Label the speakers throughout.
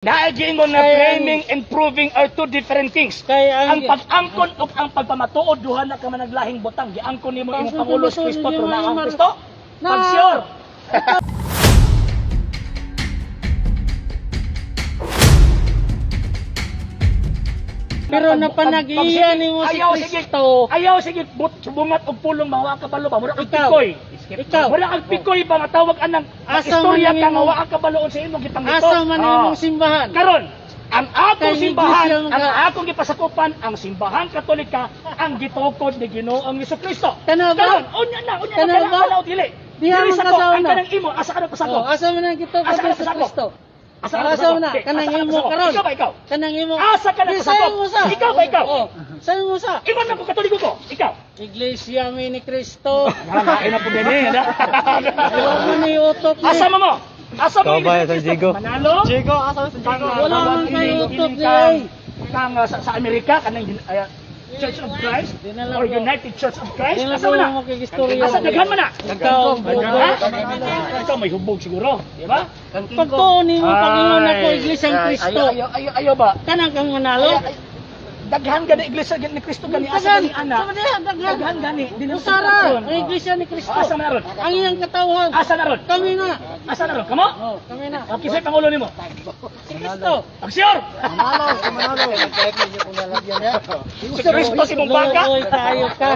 Speaker 1: Naigiingon na framing and proving are two different things. Ang pag-angkon ug ang pagpamatuod duha na ka managlahing butang. Giangkon nimo imong Pangulo si Kristo na ang Kristo. Pag-sure.
Speaker 2: Pero napanag-iya nimo si Kristo.
Speaker 1: Ayaw sige bumat og pulong mawa ka balo ba? Mura kang pikoy.
Speaker 2: Ikaw.
Speaker 1: Wala kang pikoy ba matawag anang istorya ka nga wa ka baloon sa imong gitangito.
Speaker 2: Asa man imong simbahan?
Speaker 1: Karon, ang akong simbahan, ang akong gipasakupan, ang simbahan Katolika, ang gitukod ni Ginoong Jesucristo.
Speaker 2: Tanaw ba?
Speaker 1: Karon, unya na pala dili.
Speaker 2: Diha
Speaker 1: Dili
Speaker 2: man
Speaker 1: sa ko,
Speaker 2: kasauna.
Speaker 1: ang kanang imo, asa ka na pasako?
Speaker 2: Asa man ang gitukod
Speaker 1: Asa ka
Speaker 2: ni
Speaker 1: na pasako?
Speaker 2: Kristo?
Speaker 1: Asa ka na
Speaker 2: Asa
Speaker 1: pasako?
Speaker 2: man kanang imo karon.
Speaker 1: Ikaw ba ikaw?
Speaker 2: Kanang imo.
Speaker 1: Asa ka na pasako? Ikaw ba ikaw?
Speaker 2: Saan mo sa?
Speaker 1: Ingon na ko Katoliko ko. Ikaw.
Speaker 2: Iglesia mi ni Kristo.
Speaker 1: Wala na po gani.
Speaker 2: Wala mo ni utok ni.
Speaker 1: Asa mo? Asa mo?
Speaker 3: Kaya ba, San Diego?
Speaker 1: Manalo?
Speaker 3: Diego, asa sa Diego?
Speaker 2: Wala man kayo utok ni.
Speaker 1: Kang sa Amerika kanang Church of Christ or United Church of Christ. Asa mo na? Asa daghan man na? Ikaw may hubog siguro, di ba?
Speaker 2: Pagtuon nimo Panginoon ako Iglesia ni Kristo.
Speaker 1: Ayaw ba?
Speaker 2: Kanang kang manalo.
Speaker 1: Daghan gani iglesia ni Kristo gani asa gani ana. Daghan gani
Speaker 2: Usara, ang Iglesia ni Kristo.
Speaker 1: Asa na ron?
Speaker 2: Ang iyang katawhan.
Speaker 1: Asa na ron?
Speaker 2: Kami na.
Speaker 1: Asa na ron? Kamo?
Speaker 2: Kami na.
Speaker 1: Okay, say pangulo nimo.
Speaker 2: Si Kristo.
Speaker 1: Aksyon! Si Kristo si mong baka.
Speaker 2: Looy kayo ka.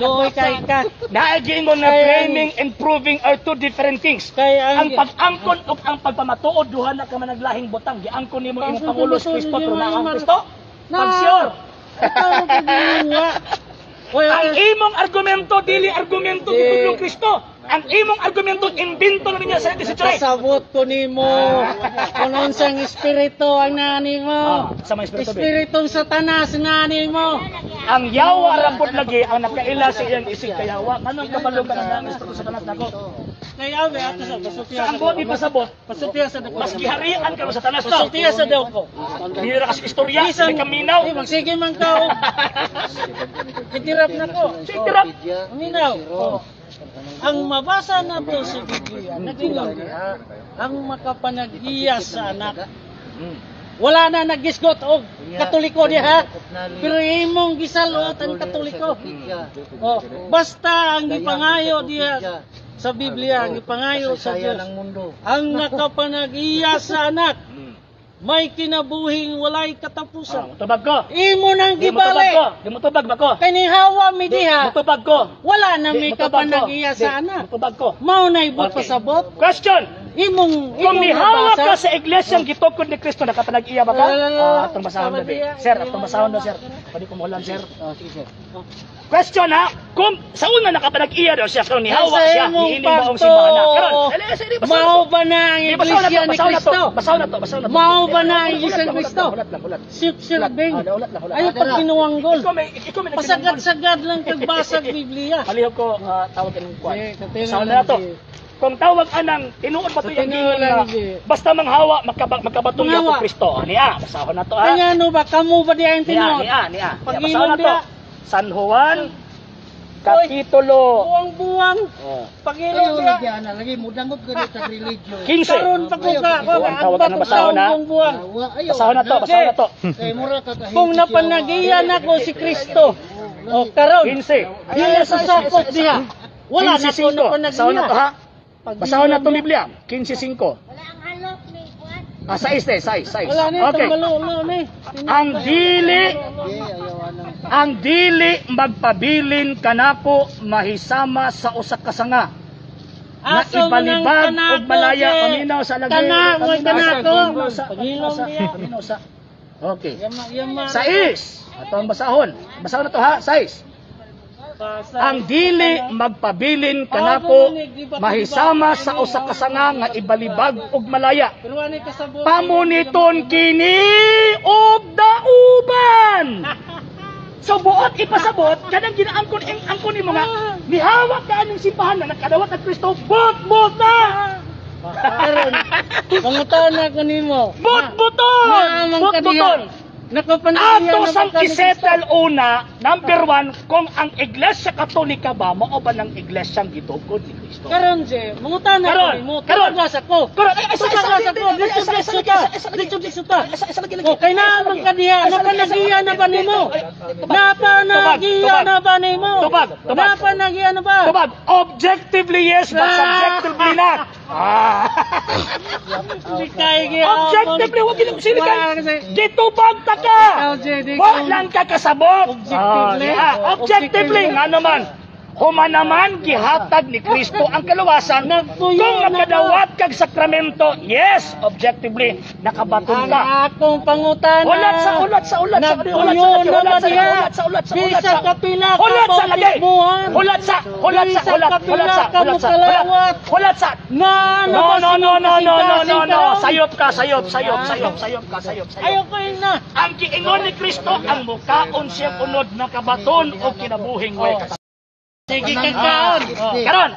Speaker 2: Looy kayo ka.
Speaker 1: Naigiingon na framing and proving are two different things. Ang pag-angkon ug ang pagpamatuod duha na ka managlahing butang. Giangkon nimo imong Pangulo si Kristo na ang Kristo. Pag-sure.
Speaker 2: Ikaw pag-iwa.
Speaker 1: Ang imong argumento dili argumento ni Kristo. Ang imong argumento imbento na niya sa Israel.
Speaker 2: Pasabot ko nimo. Kung unsang espiritu ang nani mo.
Speaker 1: Sa mga espiritu.
Speaker 2: Espiritong Satanas nani mo.
Speaker 1: Ang yawa rapod lagi ang nakaila sa iyang isig kayawa. Anong kabalog ka ng espiritu sa tanas nako?
Speaker 2: Kaya ame ato sa pasutya.
Speaker 1: Sa ambot ni pasabot.
Speaker 2: Pasutya sa dako.
Speaker 1: Mas giharian ka sa tanas to.
Speaker 2: Pasutya sa dako.
Speaker 1: Hindi na kasi istorya, hindi kaminaw.
Speaker 2: Magsige man ka. Itirap na ko.
Speaker 1: Itirap.
Speaker 2: Minaw. Ang mabasa na to sa Biblia, nagingon ang makapanag-iya sa anak. Wala na nagisgot og Katoliko diha. Pero imong gisalot ang Katoliko. Basta ang gipangayo diha sa Biblia, ang gipangayo sa Dios. Ang nakapanag-iya sa anak may kinabuhing walay katapusan.
Speaker 1: Mutubag ko.
Speaker 2: Imo nang gibali.
Speaker 1: Di mutubag ba ko?
Speaker 2: Kani hawa mi diha.
Speaker 1: Mutubag ko.
Speaker 2: Wala na may kapanag-iya sa anak.
Speaker 1: Mutubag ko.
Speaker 2: Mao na ibot pasabot.
Speaker 1: Question. Kung nihawa ka sa iglesyang gitukod ni Kristo, nakapanag-iya ba ka? Atong basahon na, sir. Atong basahon na, sir. Pwede ko mulan, sir. Question ha, kung sa una nakapanag-iya daw siya, kung nihawa siya, hihiling mo ang simbahan na. Karon,
Speaker 2: mao ba na ang iglesia ni Kristo?
Speaker 1: Basaw na to.
Speaker 2: Mao ba na ang iglesia ni Kristo? Silbing. Ayaw pag ginuwanggol. Pasagad-sagad lang kagbasag Biblia.
Speaker 1: Palihog ko, tawag ka ng kwan. Basaw na to. Kung tawag anang tinuod ba ito yung basta manghawa, magkabatong yung Kristo. Niya, basahon na to ha.
Speaker 2: Kanya ano ba, kamo ba diya yung tinuod?
Speaker 1: Niya. Basahon na to. San Juan, Kapitulo.
Speaker 2: Buwang-buwang. Pag-ilong diya.
Speaker 3: Lagi mudangot ko sa religion.
Speaker 1: 15.
Speaker 2: Karon pa ko ka.
Speaker 1: Tawag ka ng basahon ha. Basahon na to.
Speaker 2: Kung napanagiyan ako si Kristo. O karon.
Speaker 1: 15.
Speaker 2: Dili sa sakop diha. Wala na ko napanagiyan.
Speaker 1: Basahon na to ha. Basahon na to Biblia. 15:5.
Speaker 4: Wala ang halok ni Juan.
Speaker 1: 6.
Speaker 2: Wala ni
Speaker 1: Okay.
Speaker 2: tangalo ni.
Speaker 1: Ang dili magpabilin kanako mahisama sa usa ka sanga. Na ibalibag ug malaya paminaw sa lagay.
Speaker 2: Kanako.
Speaker 1: Paminaw sa. Okay. 6. Atong basahon. Basahon na to ha. 6. Ang dili magpabilin kanako mahisama sa usa ka sanga nga ibalibag ug malaya. Pamuniton kini og dauban. So buot ipasabot kanang ginaangkon angkon nimo nga nihawak ka aning simbahan na nakadawat ang Kristo bot na.
Speaker 2: Karon. Pangutan na ko nimo.
Speaker 1: Bot-buton.
Speaker 2: Nakapanagiya
Speaker 1: Ato
Speaker 2: na
Speaker 1: sang
Speaker 2: ba ka ni
Speaker 1: isettle una, number 1, kung ang Iglesia Katolika ba, mao ba ng Iglesyang gitugod ni Kristo?
Speaker 2: Karon je, mangutana
Speaker 1: Karon,
Speaker 2: ko mo.
Speaker 1: karon.
Speaker 2: Karon ako.
Speaker 1: Karon, ay, isa
Speaker 2: ko. Dito ta. O kay na man kadiha, napanagiya na ba nimo? Napanagiya na ba nimo?
Speaker 1: Tubag.
Speaker 2: Napanagiya na ba?
Speaker 1: Tubag, objectively yes, but subjectively not. Objectively, wag gina sila kay gitubag ta ka. Wa lang ka kasabot. Objectively nga naman. Huma naman gihatag ni Kristo ang kaluwasan kung nakadawat kag sakramento. Yes, objectively nakabaton
Speaker 2: Ang
Speaker 1: ka.
Speaker 2: akong pangutana.
Speaker 1: Ulat sa No. Sayop ka.
Speaker 2: Ayaw ko yun na.
Speaker 1: Ang giingon ni Kristo ang mukaon siya unod nakabaton o kinabuhing way kasabot.
Speaker 2: Sige kakaon.
Speaker 1: Karon,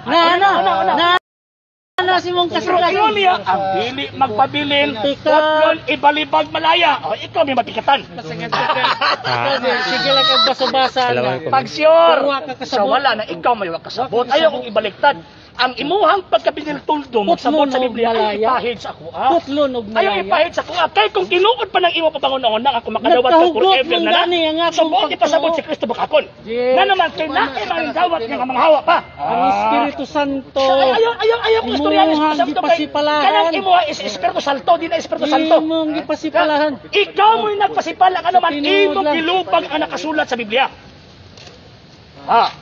Speaker 2: Na si mong
Speaker 1: pero
Speaker 2: kasulat.
Speaker 1: ingon niya, ang dili magpabilin,
Speaker 2: Tika.
Speaker 1: utlon ibalibag malaya. O, ikaw may matikatan.
Speaker 2: Sige lang kag basa-basa na.
Speaker 1: Pag sure,
Speaker 2: Pero wa ka kasabot.
Speaker 1: sa wala na ikaw may kasabot. Ayaw kong ibaliktad. Ang imuhang pagkabiniltuldo, magsabot sa Biblia, ay ipahid sa kuha.
Speaker 2: Putlon og
Speaker 1: Ayaw
Speaker 2: malaya.
Speaker 1: ipahid sa kuha. Kaya kung tinuod pa ng imo papangunaon na ako makadawat ka
Speaker 2: Nagkahugot
Speaker 1: forever
Speaker 2: mong
Speaker 1: na
Speaker 2: gani ang
Speaker 1: na,
Speaker 2: akong
Speaker 1: subot ipasabot si Kristo bakakon.
Speaker 2: Yes.
Speaker 1: Na naman, kay nakiman dawat niya nga mga hawa pa.
Speaker 2: Ang Espiritu Santo.
Speaker 1: Ayaw kong istoryalis
Speaker 2: Imuhang
Speaker 1: ko sa
Speaker 2: gipasipalahan.
Speaker 1: kanang imo is Espiritu Santo, di na Espiritu Santo.
Speaker 2: Imong gipasipalahan.
Speaker 1: Ikaw mo'y nagpasipala ka naman,
Speaker 2: Tinuod
Speaker 1: imo
Speaker 2: lang.
Speaker 1: gilupag ang nakasulat sa Biblia.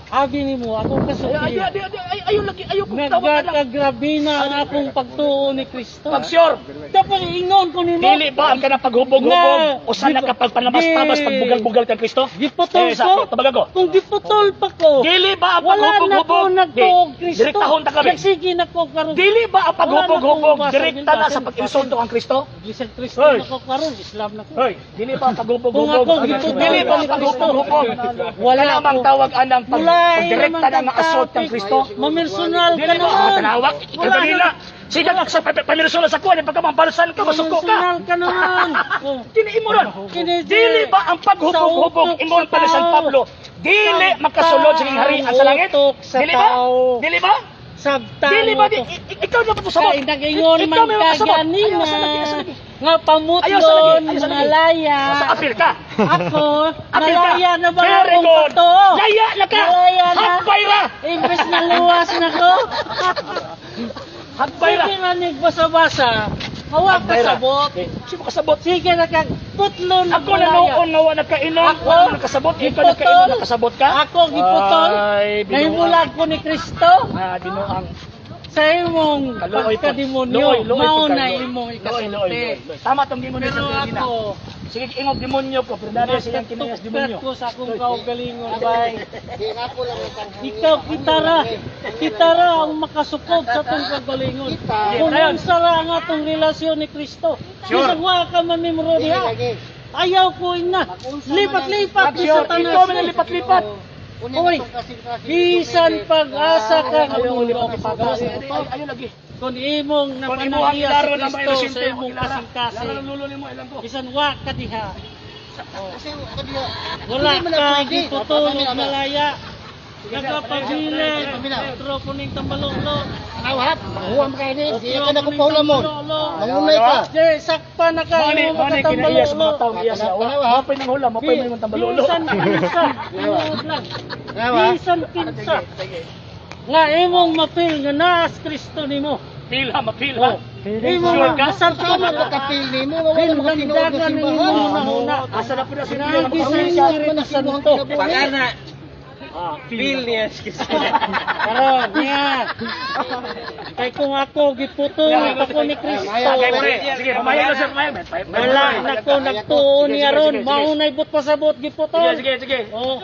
Speaker 2: Abi nimo akong kasulat.
Speaker 1: Ayaw kong tawag ka lang.
Speaker 2: Nagkakagrabe na ang akong pagtuo ni Kristo.
Speaker 1: Pag sure,
Speaker 2: Dapat ingon ko nimo.
Speaker 1: dili ba ang kanang paghubog-hubog
Speaker 2: Na-
Speaker 1: o sana ka pagpanabas-tabas pagbugal-bugal kay Kristo?
Speaker 2: Giputol
Speaker 1: sa
Speaker 2: ko.
Speaker 1: tabag ako.
Speaker 2: Kung giputol pa ko.
Speaker 1: Dili ba ang
Speaker 2: Wala na ko
Speaker 1: paghubog-hubog?
Speaker 2: nagtuog Kristo.
Speaker 1: Direktahon ta kami.
Speaker 2: Nagsige na ko karon.
Speaker 1: Dili ba ang paghubog-hubog
Speaker 2: Wala na akong
Speaker 1: direkta na
Speaker 2: basa,
Speaker 1: sa pag-insulto ang Kristo?
Speaker 2: Gisang Kristo
Speaker 1: Hoy.
Speaker 2: na ko karon, Islam na ko.
Speaker 1: Hoy, dili ba ang
Speaker 2: Kung
Speaker 1: paghubog-hubog?
Speaker 2: ako giputol,
Speaker 1: Dili ba ang paghubog-hubog?
Speaker 2: Wala
Speaker 1: Kana mang
Speaker 2: ako.
Speaker 1: tawag anang
Speaker 2: Wala
Speaker 1: pagdirekta na nga assault ng Kristo?
Speaker 2: Mamersonal ka
Speaker 1: Dili ba ang
Speaker 2: naman.
Speaker 1: tanawag? Ikaw kanina. Sige ka sa pamirsula sa kuwan, pagkamambalsan ka, masuko ka.
Speaker 2: Mamersonal ka naman. Oh.
Speaker 1: Kini imo ron.
Speaker 2: Kini-
Speaker 1: Dili ba ang paghubog-hubog
Speaker 2: Sa
Speaker 1: ingon
Speaker 2: utok
Speaker 1: pa ni
Speaker 2: sa
Speaker 1: San
Speaker 2: tao.
Speaker 1: Pablo? Dili makasulod sa harian sa langit?
Speaker 2: Utok sa
Speaker 1: Dili ba?
Speaker 2: tao.
Speaker 1: Dili ba?
Speaker 2: Sabtang
Speaker 1: Dili ba?
Speaker 2: mo to.
Speaker 1: Ikaw na pa to sabot.
Speaker 2: Ay, nag-ingon
Speaker 1: Ikaw
Speaker 2: man
Speaker 1: may
Speaker 2: ka
Speaker 1: makasabot.
Speaker 2: ganina.
Speaker 1: Ayaw sa lagi.
Speaker 2: Nga
Speaker 1: Ayaw sa
Speaker 2: pamutlon,
Speaker 1: lagi.
Speaker 2: malaya.
Speaker 1: Sa apil ka.
Speaker 2: Ako,
Speaker 1: Apil ka.
Speaker 2: malaya na ba
Speaker 1: Very
Speaker 2: akong
Speaker 1: good.
Speaker 2: pato?
Speaker 1: Laya na ka.
Speaker 2: Malaya na.
Speaker 1: Hagbay ra.
Speaker 2: Imbes na luwas na ko.
Speaker 1: Hagbay ra.
Speaker 2: Sige nga nagbasa-basa. Hawak ka
Speaker 1: Hagbay ra.
Speaker 2: sabot.
Speaker 1: Sino kasabot?
Speaker 2: Sige na kag putlon,
Speaker 1: Ako na noon nga wala nakainom.
Speaker 2: Ako?
Speaker 1: Wala nakasabot. Ikaw
Speaker 2: Giputol.
Speaker 1: nakainom nakasabot ka?
Speaker 2: Ako giputol.
Speaker 1: Ay, binuang.
Speaker 2: Nahimulag ko ni Kristo.
Speaker 1: Binuang.
Speaker 2: Sa imong
Speaker 1: Kaluoy po.
Speaker 2: pagkademonyo,
Speaker 1: Luoy
Speaker 2: mao
Speaker 1: po,
Speaker 2: na
Speaker 1: Luoy.
Speaker 2: imong
Speaker 1: Luoy.
Speaker 2: ikasulti.
Speaker 1: Tama tong demonyo
Speaker 2: Pero
Speaker 1: sa Pilipinas.
Speaker 2: ako,
Speaker 1: Sige, ingog demonyo ko. Pero dahil silang kinayas demonyo.
Speaker 2: ko sa akong kaugalingon, bay. Ikaw, kitara ang makasukod sa itong kagalingon. Kung
Speaker 1: Ayan.
Speaker 2: sara ang atong relasyon ni Kristo.
Speaker 1: Sure.
Speaker 2: Bisag wa ka mamimro diha. Ayaw ko na. Lipat-lipat di sa
Speaker 1: Ikaw may
Speaker 2: tanas.
Speaker 1: lipat-lipat.
Speaker 2: Uy, bisan pag-asa ka ng
Speaker 1: Ayaw
Speaker 2: mundo.
Speaker 1: Ayaw lagi.
Speaker 2: Kung imong
Speaker 1: Kung imuhang
Speaker 2: napanahiya
Speaker 1: ilaro
Speaker 2: sa
Speaker 1: ng
Speaker 2: Kristo
Speaker 1: Kristo
Speaker 2: sa imong kasing-kasing.
Speaker 1: Laro ng lulo nimo ilang ko.
Speaker 2: Bisan wa ka diha. Wala ka giputulog malaya. Nagapagilay. Petro kuning tambalolo.
Speaker 3: Nawhat, huwag ka ini. Di ka na kupahula mo. Mangunay ka.
Speaker 2: Jay, sakpa na ka
Speaker 1: Mani,
Speaker 2: mo
Speaker 1: mani kinayas mga
Speaker 2: tambalolo.
Speaker 1: tao iyas ya. Mapay nang hula, mapay mo yung tambalulo.
Speaker 2: Bisan kinsa. Tinuod lang. Bisan kinsa. Nga imong mapil nga naas Kristo nimo.
Speaker 1: Pila, mapila.
Speaker 2: Imong
Speaker 1: Sure ka?
Speaker 2: gasal
Speaker 3: Sa
Speaker 2: ka
Speaker 3: makakapil ni mo, wala mo tinuod na
Speaker 2: Dagan ni
Speaker 3: simbahan.
Speaker 2: mo una-una.
Speaker 1: Asa na po na
Speaker 2: Sinabi sa
Speaker 1: sinabi
Speaker 2: Espiritu Santo.
Speaker 3: Pagana.
Speaker 1: Pil niya.
Speaker 2: Karon, niya. Kay kung ako giputol ako ni Kristo.
Speaker 1: Sige, mamaya na sir, mamaya.
Speaker 2: Wala na ko nagtuo niya ron. Maunay but pasabot giputol.
Speaker 1: Sige.
Speaker 2: Oh,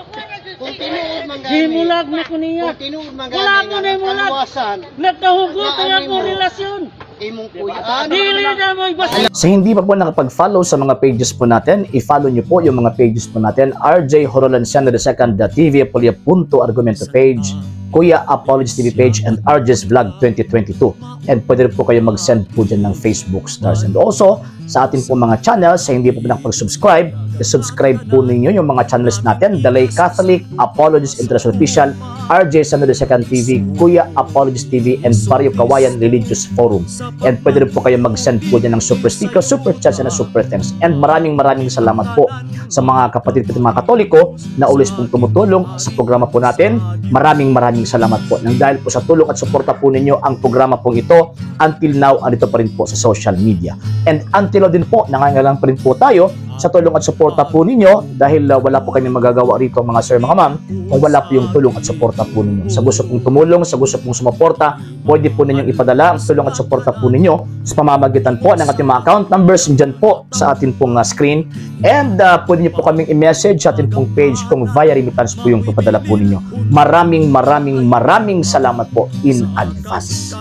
Speaker 3: Kung tinuod man
Speaker 2: gimulag na ko niya.
Speaker 3: Kung tinuod man
Speaker 2: Wala ko na imulag.
Speaker 3: kaluwasan,
Speaker 2: Nagkahugot ang ako relasyon.
Speaker 3: imong kuyaan.
Speaker 2: Dili na mo ibas.
Speaker 5: Sa hindi pa po nakapag-follow sa mga pages po natin, i-follow nyo po yung mga pages po natin, RJ Horolanciano II, TV Apolia Punto Argumento page, Kuya Apologies TV page, and RJ's Vlog 2022. And pwede rin po kayo mag-send po dyan ng Facebook stars. And also, sa ating po mga channels, sa hindi po nakapag-subscribe, i-subscribe po ninyo yung mga channels natin, Dalay Catholic, Apologist International Official, RJ Santo II TV, Kuya Apologist TV, and Barrio Kawayan Religious Forum. And pwede rin po kayo mag-send po dyan ng super sticker, super chats, and super thanks. And maraming salamat po sa mga kapatid at mga Katoliko na ulis pong tumutulong sa programa po natin. Maraming salamat po. Nang dahil po sa tulong at suporta po ninyo, ang programa po ito, until now, andito pa rin po sa social media. And until now din po, nangangailangan pa rin po tayo sa tulong at suporta po ninyo dahil wala po kami magagawa rito mga sir, mga ma'am, kung wala po yung tulong at suporta po ninyo. Sa gusto pong tumulong, sa gusto pong sumuporta, pwede po ninyong ipadala ang tulong at suporta po ninyo sa pamamagitan po ng ating mga account numbers dyan po sa ating pong screen. And pwede nyo po kaming i-message sa ating pong page kung via remittance po yung papadala po ninyo. Maraming salamat po in advance.